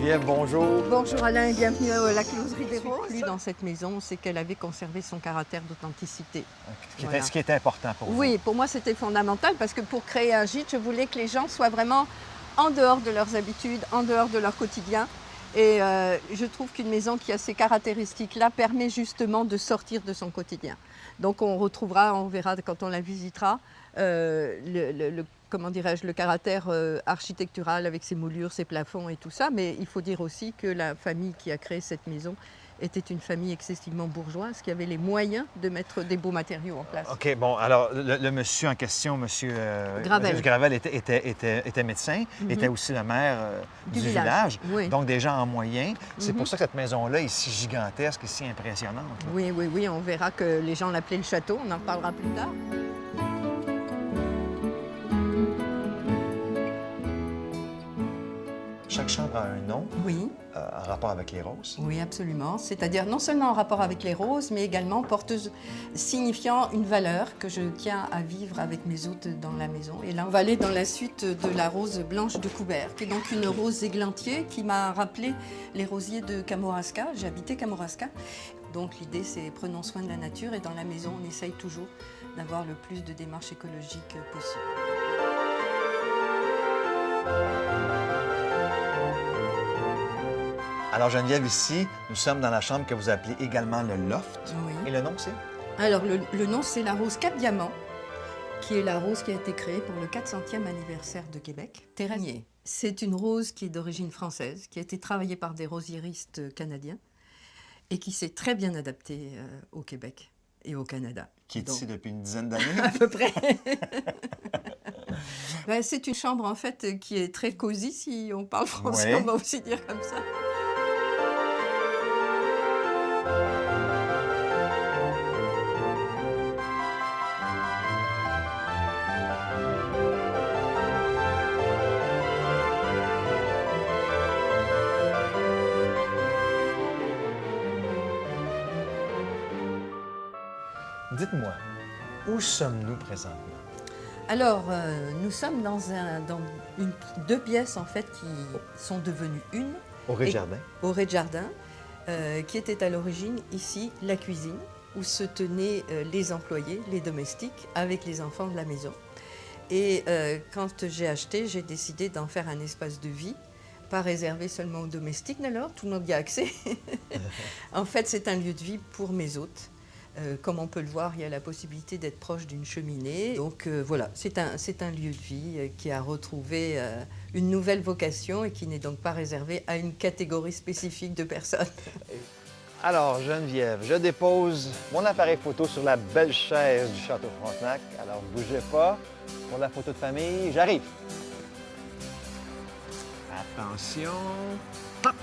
Geneviève, bonjour. Bonjour Alain et bienvenue à la Closerie des Roses. Plus dans cette maison, c'est qu'elle avait conservé son caractère d'authenticité. Ce qui était important pour vous. Oui, pour moi, c'était fondamental parce que pour créer un gîte, je voulais que les gens soient vraiment en dehors de leurs habitudes, en dehors de leur quotidien. Et je trouve qu'une maison qui a ces caractéristiques-là permet justement de son quotidien. Donc on retrouvera, on verra quand on la visitera, comment dirais-je, le caractère architectural avec ses moulures, ses plafonds et tout ça. Mais il faut dire aussi que la famille qui a créé cette maison était une famille excessivement bourgeoise qui avait les moyens de mettre des beaux matériaux en place. OK, bon, alors le monsieur en question, monsieur Gravel. Monsieur Gravel était médecin, était aussi le maire du village. Oui. Donc des gens en moyen. C'est pour ça que cette maison-là est si gigantesque et si impressionnante. Oui, oui, oui, on verra que les gens l'appelaient le château, on en reparlera plus tard. Chaque chambre a un nom Oui. en rapport avec les roses. Oui, absolument. C'est-à-dire non seulement en rapport avec les roses, mais également porteuse, signifiant une valeur que je tiens à vivre avec mes hôtes dans la maison. Et là, on va aller dans la suite de la rose blanche de Coubert, qui est donc une rose églantier qui m'a rappelé les rosiers de Kamouraska. J'ai habité Kamouraska. Donc l'idée, c'est prenons soin de la nature et dans la maison, on essaye toujours d'avoir le plus de démarches écologiques possible. Alors Geneviève, ici, nous sommes dans la chambre que vous appelez également le loft. Oui. Et le nom, c'est? Alors, le nom, c'est la rose Cap Diamant, qui est la rose qui a été créée pour le 400e anniversaire de Québec. Terranier. C'est une rose qui est d'origine française, qui a été travaillée par des rosiéristes canadiens et qui s'est très bien adaptée au Québec et au Canada. Qui est Donc, ici depuis une dizaine d'années. à peu près. Ben, c'est une chambre, en fait, qui est très cosy, si on parle français, Oui. on va aussi dire comme ça. Dites-moi, où sommes-nous présentement? Alors, nous sommes dans deux pièces, en fait, qui sont devenues une. Au rez-de-jardin. Au rez-de-jardin, qui était à l'origine, ici, la cuisine, où se tenaient les employés, les domestiques, avec les enfants de la maison. Et quand j'ai acheté, j'ai décidé d'en faire un espace de vie, pas réservé seulement aux domestiques, alors tout le monde y a accès. En fait, c'est un lieu de vie pour mes hôtes. Comme on peut le voir, il y a la possibilité d'être proche d'une cheminée. Donc voilà, c'est un lieu de vie qui a retrouvé une nouvelle vocation et qui n'est donc pas réservé à une catégorie spécifique de personnes. Alors, Geneviève, je dépose mon appareil photo sur la belle chaise du Château Frontenac. Alors, bougez pas. Pour la photo de famille, j'arrive. Attention. Hop!